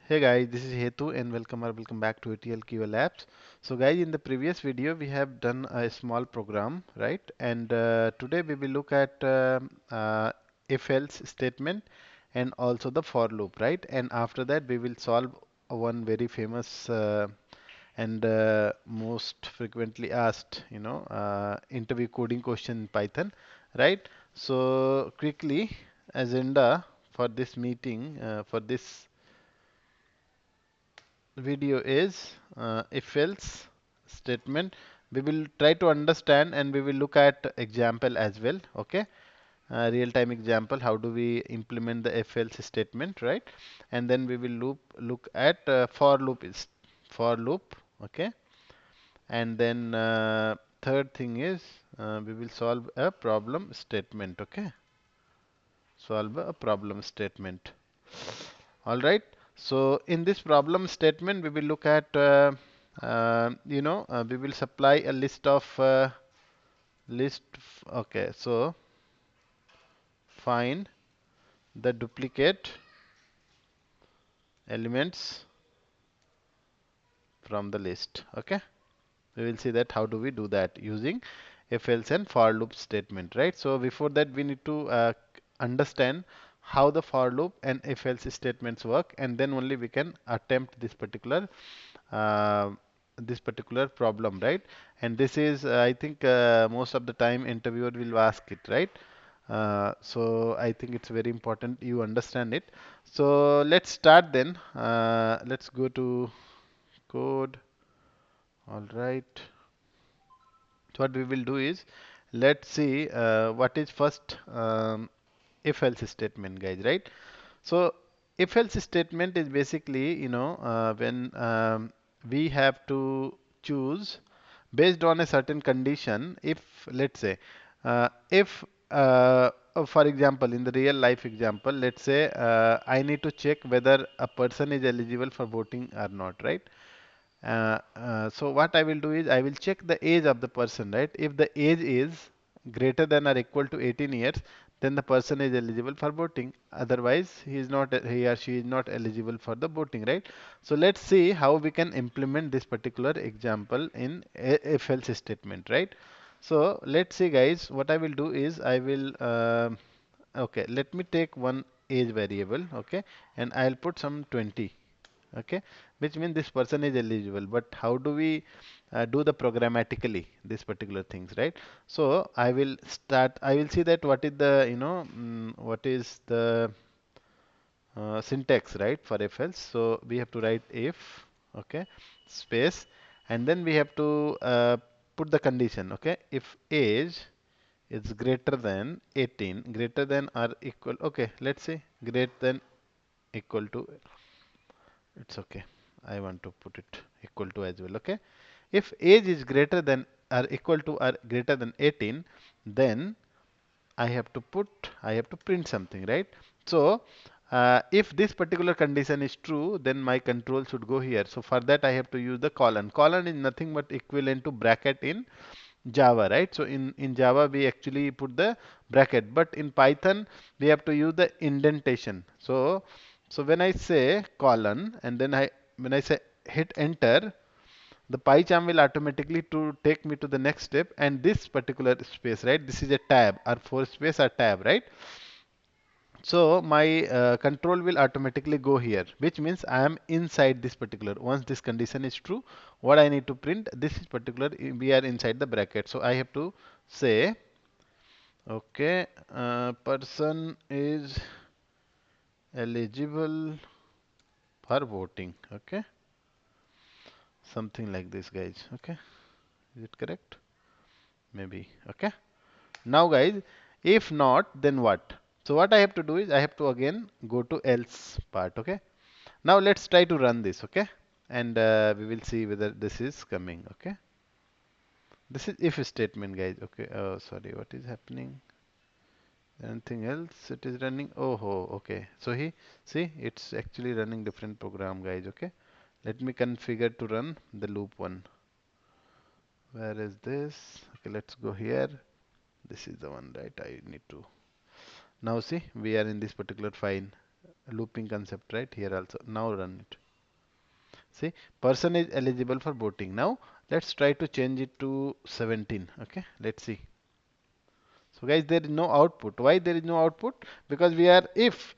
Hey guys, this is Hetu and welcome back to etlqalabs. So guys, in the previous video we have done a small program, right? And today we will look at if-else statement and also the for loop, right? And after that we will solve one very famous and most frequently asked, interview coding question in Python, right? So quickly, agenda for this meeting, for this video is if else statement. We will try to understand and we will look at example as well, okay? Real time example, how do we implement the if else statement, right? And then we will look at for loop is for loop, okay? And then third thing is we will solve a problem statement, okay? Solve a problem statement. All right. So in this problem statement, we will look at, we will supply a list of okay. So find the duplicate elements from the list. Okay. We will see that how do we do that using if else and for loop statement, right? So before that, we need to understand how the for loop and if else statements work, and then only we can attempt uh, this particular problem, right? And this is, I think, most of the time interviewer will ask it, right? So I think it's very important you understand it. So let's start then. Let's go to code. All right. So what we will do is, let's see what is first if else statement, guys, right? So if else statement is basically, when we have to choose based on a certain condition. If let's say, if for example, in the real life example, let's say I need to check whether a person is eligible for voting or not, right? So what I will do is I will check the age of the person, right? If the age is greater than or equal to 18 years, then the person is eligible for voting. Otherwise, he or she is not eligible for the voting, right? So let's see how we can implement this particular example in a if else statement, right? So let's see, guys. What I will do is I will okay. Let me take one age variable, okay, and I'll put some 20, okay, which means this person is eligible. But how do we do the programmatically this particular things, right? So I will see that what is the, what is the syntax, right, for if else. So we have to write if, okay, space, and then we have to put the condition, okay, if age is greater than 18, greater than or equal, okay, let's say greater than equal to, it's okay. I want to put it equal to as well. Okay. If age is greater than or equal to or greater than 18, then I have to print something, right? So, if this particular condition is true, then my control should go here. So for that, I have to use the colon. Colon is nothing but equivalent to bracket in Java, right? So in Java, we actually put the bracket, but in Python, we have to use the indentation. So when I say colon and then when I say hit enter, the PyCharm will automatically to take me to the next step, and this particular space, right? This is a tab or for space or tab, right? So my control will automatically go here, which means I am inside this particular. Once this condition is true, what I need to print, this is particular, we are inside the bracket. So I have to say, okay, person is eligible for voting. Okay, something like this, guys. Okay, is it correct? Maybe. Okay. Now, guys, if not, then what? So what I have to do is I have to again go to else part. Okay. Now let's try to run this, okay? And we will see whether this is coming, okay? This is if statement, guys. Okay. Oh, sorry. What is happening? Anything else? It is running. Oh, okay. So see, it's actually running different program, guys. Okay. Let me configure to run the loop one. Where is this? Okay, let's go here. This is the one, right? I need to. Now see, we are in this particular file. looping concept, right? Here also. Now run it. See, person is eligible for voting. Now let's try to change it to 17. Okay, let's see. So guys, there is no output. Why there is no output? Because we are if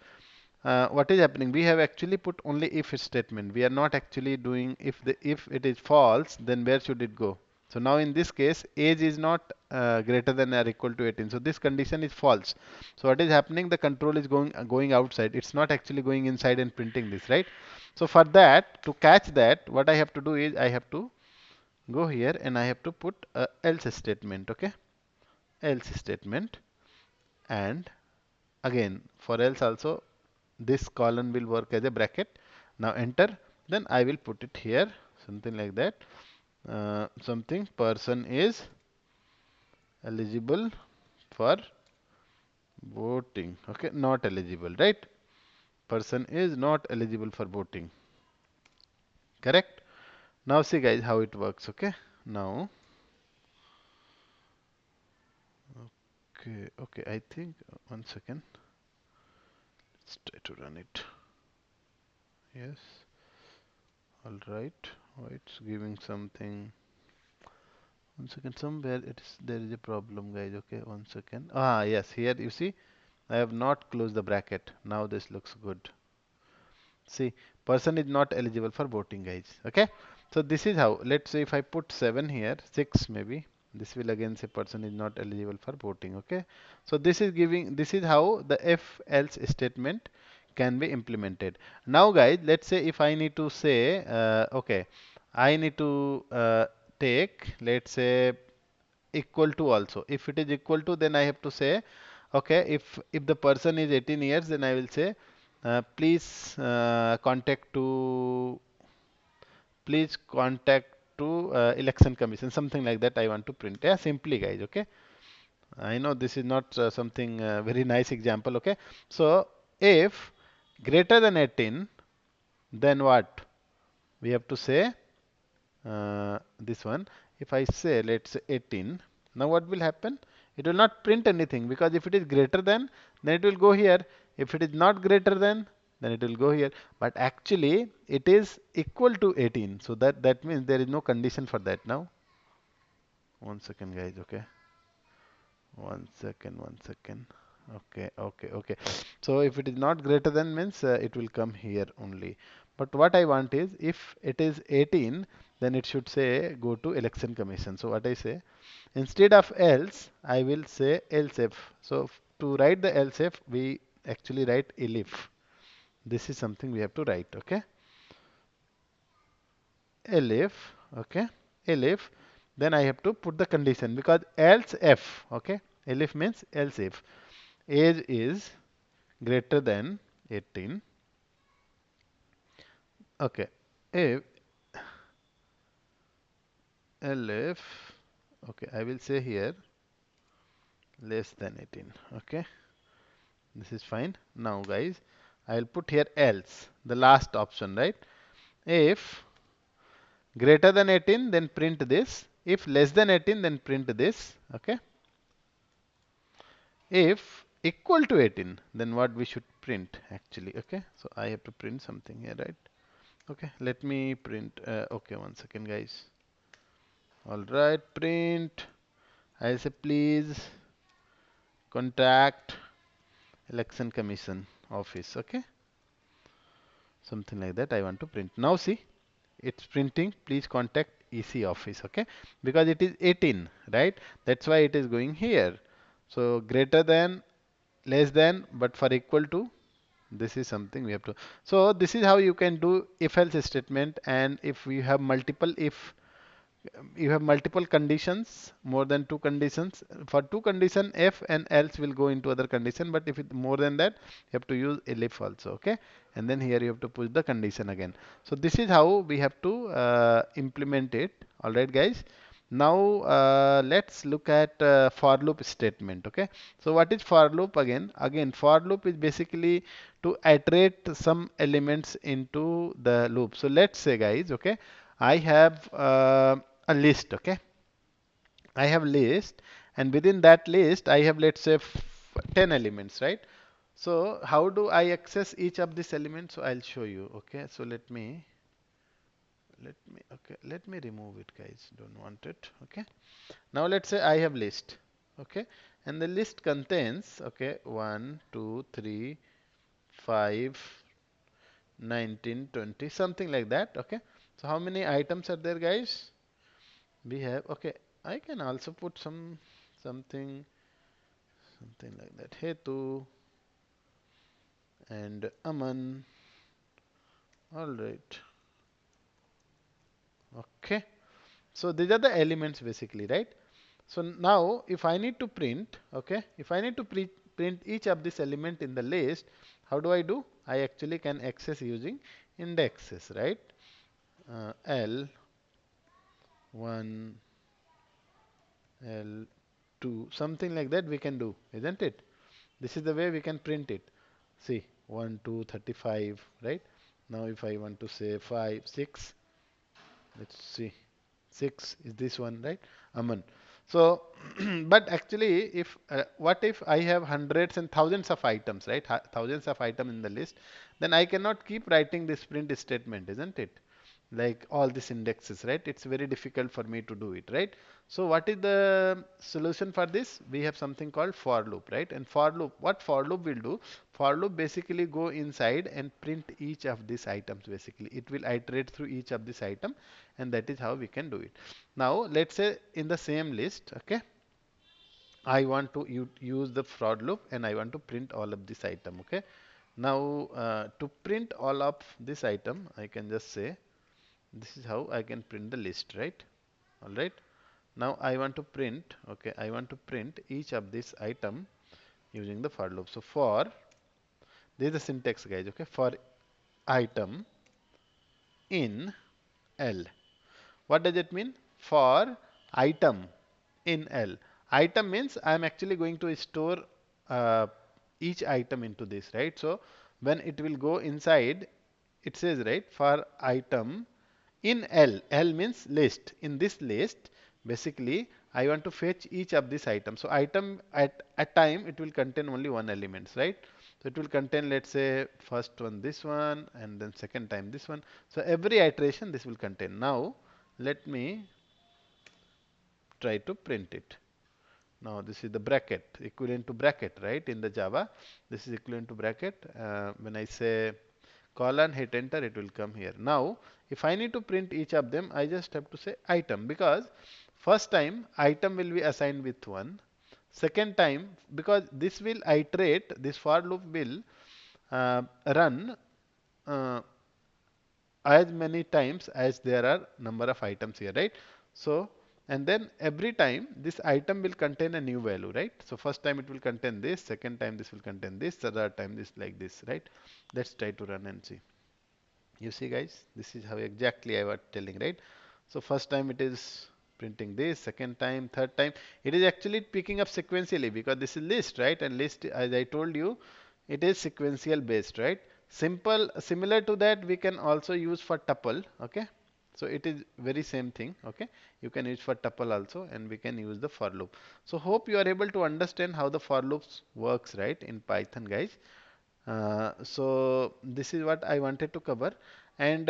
what is happening? We have actually put only if statement. We are not actually doing if it is false, then where should it go? So now in this case, age is not greater than or equal to 18. So this condition is false. So what is happening? The control is going outside. It's not actually going inside and printing this, right? So for that, to catch that, what I have to do is I have to go here and I have to put a else statement. Okay, else statement, and again for else also this column will work as a bracket. Now enter, then I will put it here, something like that. Something person is eligible for voting. Okay, not eligible, right? Person is not eligible for voting. Correct? Now see guys how it works. Okay. Now, okay. I think 1 second. Let's try to run it. Yes. All right. Oh, it's giving something. 1 second. Somewhere there is a problem, guys. Okay. 1 second. Ah, yes. Here you see, I have not closed the bracket. Now this looks good. See, person is not eligible for voting, guys. Okay. So this is how. Let's say if I put 7 here, 6 maybe. This will again say person is not eligible for voting. Okay. So this is giving. This is how the if else statement can be implemented. Now, guys, let's say if I need to say, okay, I need to take, let's say, equal to also. If it is equal to, then I have to say, okay, if the person is 18 years, then I will say, please contact to election commission, something like that. I want to print. Yeah, simply, guys. Okay. I know this is not something very nice example. Okay. So if greater than 18, then what? We have to say this one. If I say, let's say 18, now what will happen? It will not print anything because if it is greater than, then it will go here. If it is not greater than, then it will go here. But actually, it is equal to 18. So that means there is no condition for that now. 1 second, guys. Okay. 1 second, 1 second. Okay. So if it is not greater than means it will come here only. But what I want is if it is 18, then it should say go to election commission. So what I say, instead of else, I will say else if. So to write the else if, we actually write elif. This is something we have to write. Okay. Elif. Okay. Elif. Then I have to put the condition because else if. Okay. Elif means else if age is greater than 18. Okay. If elif, okay, I will say here less than 18. Okay. This is fine. Now, guys, I will put here else, the last option, right? If greater than 18, then print this. If less than 18, then print this. Okay. If equal to 18, then what we should print actually. Okay. So I have to print something here, right? Okay. Let me print. Okay. 1 second, guys. All right. Print. I say please contact election commission office. Okay. Something like that I want to print. Now see, it's printing. Please contact EC office. Okay. Because it is 18, right? That's why it is going here. So greater than, less than, but for equal to, this is something we have to. So this is how you can do if else statement. And if we have multiple if, you have multiple conditions, more than two conditions. For two condition, if and else will go into other condition. But if it more than that, you have to use elif also. Okay. And then here you have to push the condition again. So this is how we have to implement it. All right, guys. Now let's look at for loop statement. Okay. So what is for loop again? Again, for loop is basically to iterate some elements into the loop. So let's say, guys, okay, I have a list. Okay. I have list, and within that list I have, let's say, 10 elements, right? So how do I access each of these elements? So I'll show you. Okay, so let me remove it, guys. Don't want it. Okay. Now let's say I have list. Okay, and the list contains, okay, 1, 2, 3, 5, 19, 20, something like that. Okay. So how many items are there, guys? We have, okay, I can also put something something like that. Hetu and Aman. All right. Okay. So these are the elements basically, right? So now if I need to print, okay, if I need to print each of this element in the list, how do I do? I actually can access using indexes, right? L1, L2, something like that we can do, isn't it? This is the way we can print it. See, 1, 2, 35, right? Now if I want to say 5, 6, let's see. 6 is this one, right? Aman. So, but actually, if what if I have hundreds and thousands of items, right? Thousands of items in the list, then I cannot keep writing this print statement, isn't it? Like all these indexes, right? It's very difficult for me to do it, right? So what is the solution for this? We have something called for loop, right? And for loop, what for loop will do? For loop basically go inside and print each of these items basically. It will iterate through each of this item, and that is how we can do it. Now let's say in the same list, okay, I want to use the for loop and I want to print all of this item, okay. Now to print all of this item, I can just say this is how I can print the list, right? All right. Now I want to print, okay, I want to print each of this item using the for loop. So for, this is the syntax, guys, okay, for item in L. What does it mean? For item in L. Item means I am actually going to store uh, each item into this, right? So when it will go inside, it says, right, for item in L. L means list. In this list, basically, I want to fetch each of these items. So item at a time, it will contain only one elements, right? So it will contain, let's say, first one this one, and then second time this one. So every iteration this will contain. Now let me try to print it. Now this is the bracket, equivalent to bracket, right? In the Java, this is equivalent to bracket. When I say colon, hit enter, it will come here. Now, if I need to print each of them, I just have to say item, because first time item will be assigned with 1. Second time, because this will iterate, this for loop will run uh, as many times as there are number of items here, right? So, and then every time this item will contain a new value, right? So first time it will contain this, second time this will contain this, third time this, like this, right? Let's try to run and see. You see, guys, this is how exactly I was telling, right? So first time it is printing this, second time, third time. It is actually picking up sequentially because this is list, right? And list, as I told you, it is sequential based, right? Simple, similar to that, we can also use for tuple, okay? So it is very same thing, okay? You can use for tuple also, and we can use the for loop. So hope you are able to understand how the for loops works, right, in Python, guys. So this is what I wanted to cover, and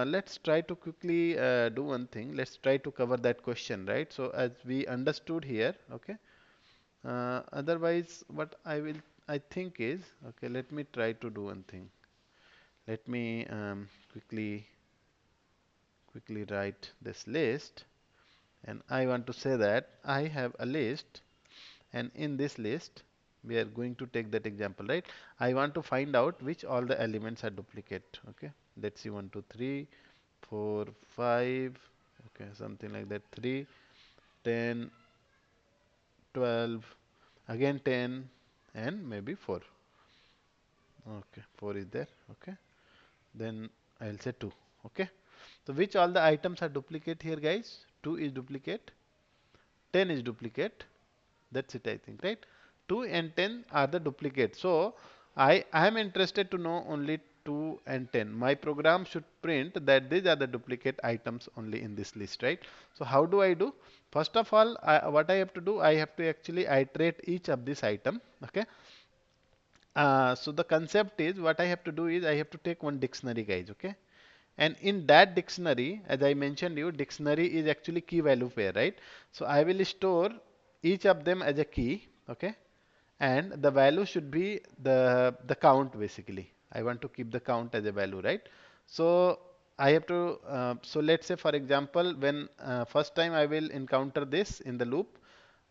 let's try to quickly do one thing. Let's try to cover that question, right? So as we understood here, okay. Otherwise, what I think is, okay. Let me try to do one thing. Let me quickly write this list, and I want to say that I have a list, and in this list we are going to take that example, right? I want to find out which all the elements are duplicate, okay. Let's see, 1 2 3 4 5, okay, something like that, 3 10 12, again 10, and maybe 4. Okay, 4 is there, okay. Then I'll say 2, okay. So which all the items are duplicate here, guys? 2 is duplicate, 10 is duplicate. That's it, I think, right? 2 and 10 are the duplicates. So I am interested to know only 2 and 10. My program should print that these are the duplicate items only in this list, right? So how do I do? First of all, what I have to do, I have to actually iterate each of this item, okay? So the concept is what I have to do is I have to take one dictionary, guys, okay? And in that dictionary, as I mentioned you, dictionary is actually key value pair, right? So I will store each of them as a key, okay? And the value should be the count basically. I want to keep the count as a value, right? So I have to, so let's say for example, when first time I will encounter this in the loop,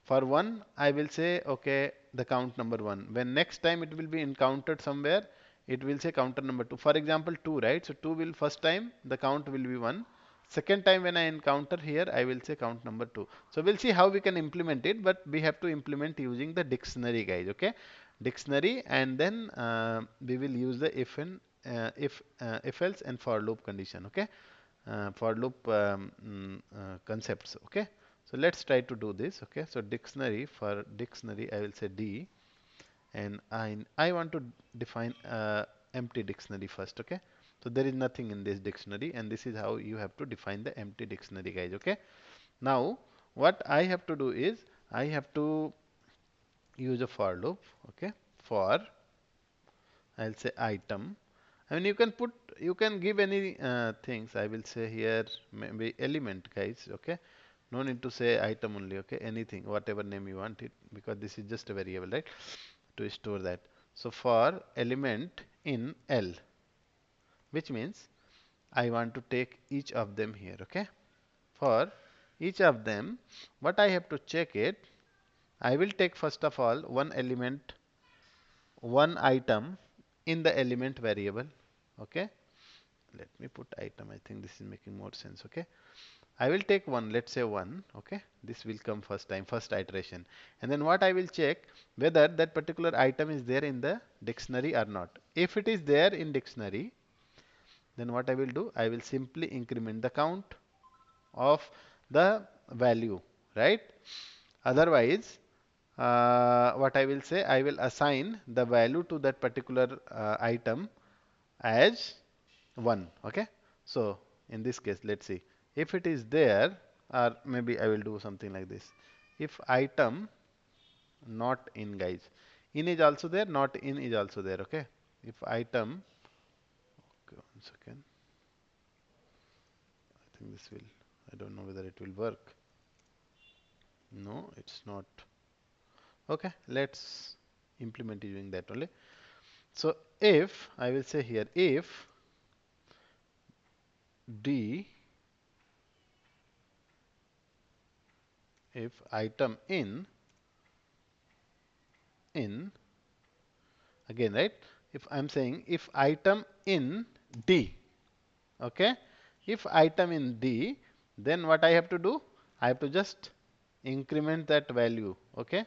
for 1, I will say, okay, the count number 1. When next time it will be encountered somewhere, it will say counter number 2. For example, 2, right? So 2 will first time, the count will be 1. Second time when I encounter here, I will say count number 2. So we'll see how we can implement it, but we have to implement using the dictionary, guys, okay? Dictionary, and then we will use the if else and for loop condition, okay? For loop concepts, okay? So let's try to do this, okay? So dictionary, for dictionary I will say D, and I want to define empty dictionary first, okay? So there is nothing in this dictionary, and this is how you have to define the empty dictionary, guys, okay? Now what I have to do is I have to use a for loop, okay? For, I'll say item. I mean, you can put, you can give any things. I will say here maybe element, guys. Okay, no need to say item only. Okay, anything, whatever name you want it, because this is just a variable, right? To store that. So for element in L, which means I want to take each of them here. Okay, for each of them, what I have to check it. I will take first of all one element, one item in the element variable. Okay, let me put item. I think this is making more sense. Okay, I will take one, let's say 1. Okay, this will come first time, first iteration, and then what I will check whether that particular item is there in the dictionary or not. If it is there in dictionary, then what I will do, I will simply increment the count of the value, right? Otherwise, what I will say, I will assign the value to that particular item as 1. Okay, so in this case, let's see if it is there, or maybe I will do something like this. If item not in, guys, in is also there, not in is also there. Okay, if item, okay, 1 second, I think this will, I don't know whether it will work. No, it's not. Okay, let's implement using that only. So if I will say here, if D, if item in again, right? If I'm saying if item in D, okay? If item in D, then what I have to do? I have to just increment that value, okay?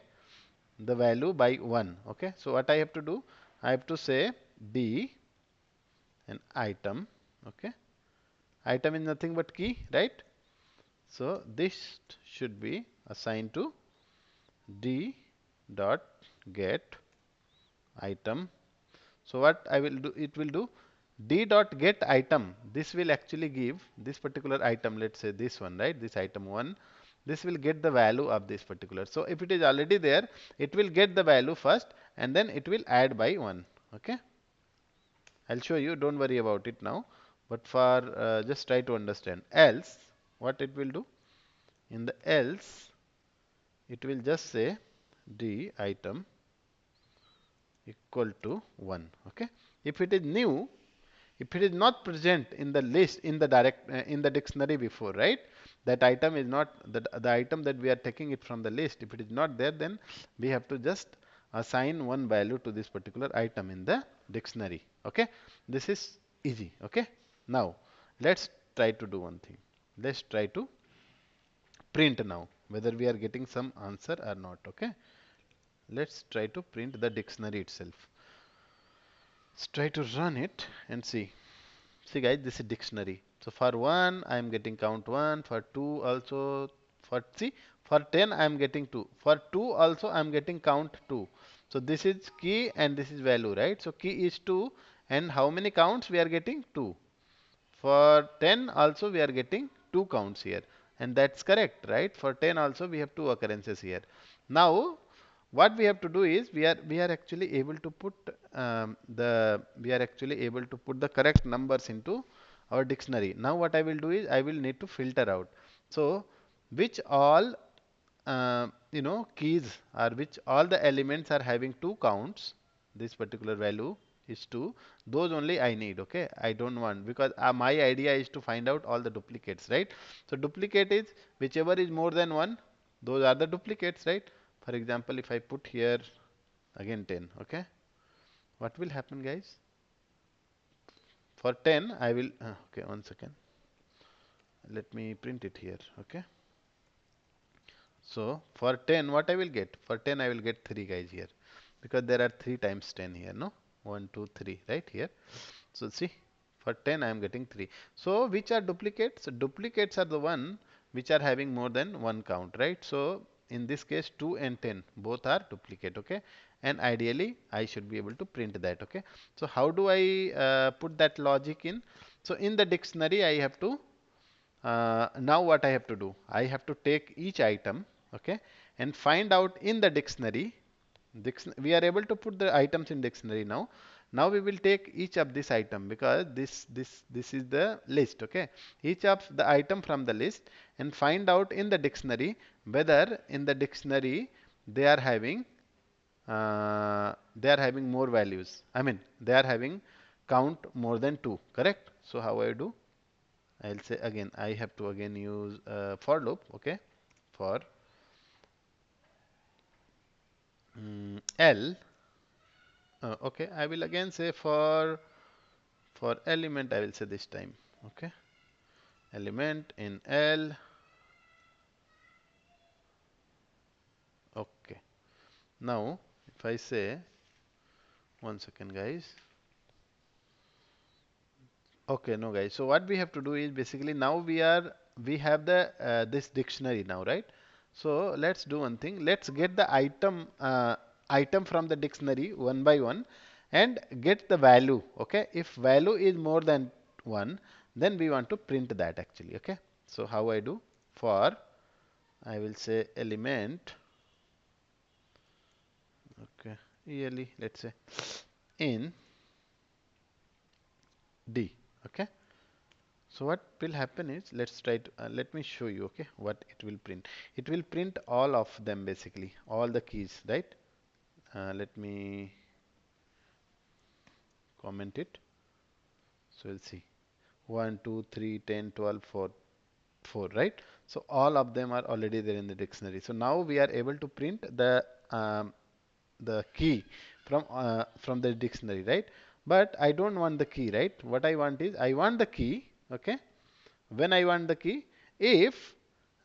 The value by 1, okay? So what I have to do? I have to say D and item, okay? Item is nothing but key, right? So this should be assigned to D dot get item. So what I will do, it will do d dot get item. This will actually give this particular item, let's say this one, right? This item 1. This will get the value of this particular. So if it is already there, it will get the value first and then it will add by 1. Okay. I'll show you. Don't worry about it now. But for just try to understand. Else, what it will do? In the else, it will just say d item equal to 1. Okay. If it is new, if it is not present in the list in the direct in the dictionary before, right? That item is not the item that we are taking it from the list. If it is not there, then we have to just assign one value to this particular item in the dictionary. Okay. This is easy. Okay. Now let's try to do one thing. Let's try to print now whether we are getting some answer or not. Okay. Let's try to print the dictionary itself. Let's try to run it and see. See guys, this is dictionary. So for 1, I am getting count 1. For 2 also. For see, for 10, I am getting 2. For 2 also, I am getting count 2. So this is key and this is value, right? So key is 2. And how many counts we are getting? 2. For 10 also, we are getting 2 counts here. And that's correct, right? For 10 also, we have 2 occurrences here. Now, what we have to do is we are actually able to put the we are actually able to put the correct numbers into our dictionary. Now what I will do is I will need to filter out. So which all keys, or which all the elements are having two counts, this particular value is 2, those only I need. Okay, I don't want, because my idea is to find out all the duplicates, right? So duplicate is whichever is more than 1, those are the duplicates, right? For example, if I put here again 10, okay, what will happen, guys? For 10 I will okay, one second, let me print it here. Okay, so for 10, what I will get? For 10, I will get 3, guys, here, because there are 3 times 10 here, no? 1, 2, 3, right here. So see, for 10, I am getting 3. So which are duplicates? Duplicates are the one which are having more than one count, right? So in this case, 2 and 10 both are duplicate, okay? And ideally, I should be able to print that, okay? So how do I put that logic in? So in the dictionary, I have to now what I have to do? I have to take each item, okay, and find out in the dictionary. We are able to put the items in dictionary now. Now we will take each of this item, because this is the list, okay. Each of the item from the list, and find out in the dictionary whether in the dictionary they are having more values. I mean, they are having count more than 2, correct? So how I do? I'll say again, I have to again use for loop, okay, for L, okay, I will again say for element, I will say this time, okay, element in L, okay. Now, if I say, one second, guys. Okay, no, guys. So what we have to do is basically now we have the this dictionary now, right? So let's do one thing. Let's get the item from the dictionary one by one and get the value. Okay, if value is more than 1, then we want to print that actually. Okay. So how I do? For I will say element. Okay, ELE. Let's say in D. Okay. So what will happen is, let's try to, let me show you, okay, what it will print. It will print all of them basically, all the keys, right? Let me comment it. So we'll see. 1, 2, 3, 10, 12, 4, 4, right? So all of them are already there in the dictionary. So now we are able to print the key from the dictionary, right? But I don't want the key, right? What I want is, I want the key, okay? When I want the key, if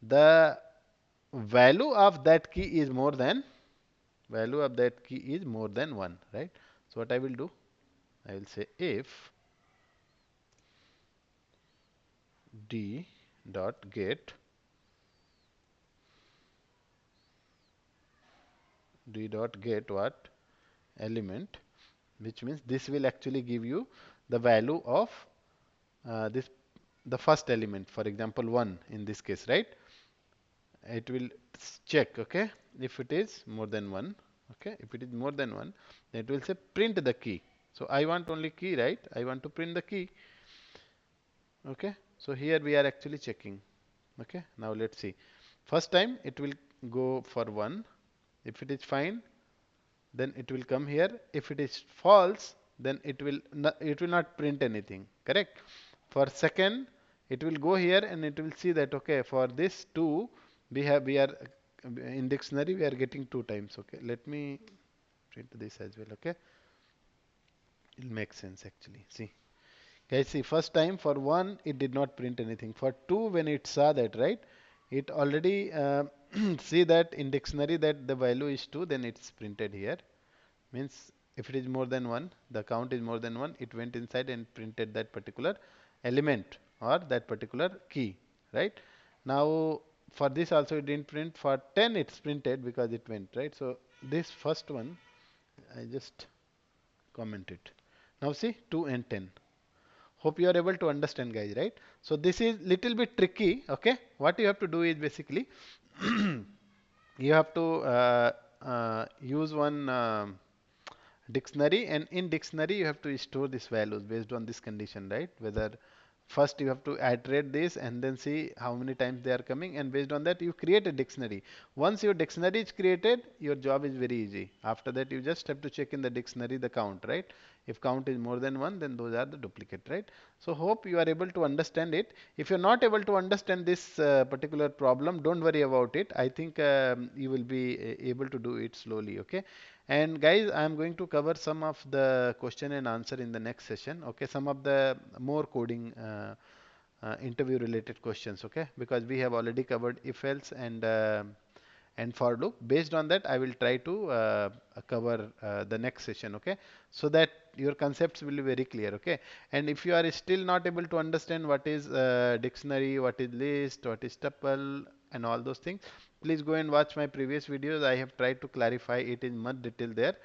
the value of that key is more than value of that key is more than 1, right? So what I will do? I will say if d dot get what element, which means this will actually give you the value of this the first element, for example 1 in this case, right? It will check, okay, if it is more than 1, okay, if it is more than 1, then it will say print the key. So I want only key, right? I want to print the key, okay. So here we are actually checking, okay. Now let's see. First time it will go for 1. If it is fine, then it will come here. If it is false, then it will not print anything, correct? For second, it will go here and it will see that, okay, for this 2 we are in dictionary we are getting 2 times, okay. Let me print this as well, okay. It makes sense actually. See, guys, see, first time for 1 it did not print anything. For 2, when it saw that, right, it already see that in dictionary that the value is 2, then it's printed here. Means if it is more than 1, the count is more than 1, it went inside and printed that particular element or that particular key, right? Now for this also it didn't print. For 10 it's printed because it went, right? So this first one I just comment it. Now see, 2 and 10. Hope you are able to understand, guys, right? So this is little bit tricky, okay? What you have to do is basically you have to use one dictionary, and in dictionary you have to store these values based on this condition, right? Whether first you have to iterate this and then see how many times they are coming, and based on that you create a dictionary. Once your dictionary is created, your job is very easy. After that you just have to check in the dictionary the count, right? If count is more than one, then those are the duplicate, right? So hope you are able to understand it. If you're not able to understand this particular problem, don't worry about it. I think you will be able to do it slowly, okay? And guys, I am going to cover some of the question and answer in the next session. Okay, some of the more coding interview related questions. Okay, because we have already covered if else and for loop. Based on that, I will try to cover the next session. Okay, so that your concepts will be very clear. Okay, and if you are still not able to understand what is dictionary, what is list, what is tuple, and all those things, please go and watch my previous videos. I have tried to clarify it in much detail there.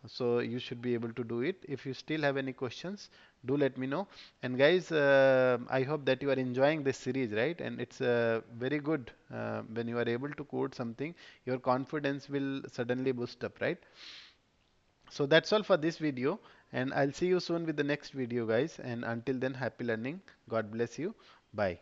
So you should be able to do it. If you still have any questions, do let me know. And guys, I hope that you are enjoying this series, right? And it's very good when you are able to code something, your confidence will suddenly boost up, right? So that's all for this video, and I'll see you soon with the next video, guys. And until then, happy learning. God bless you. Bye.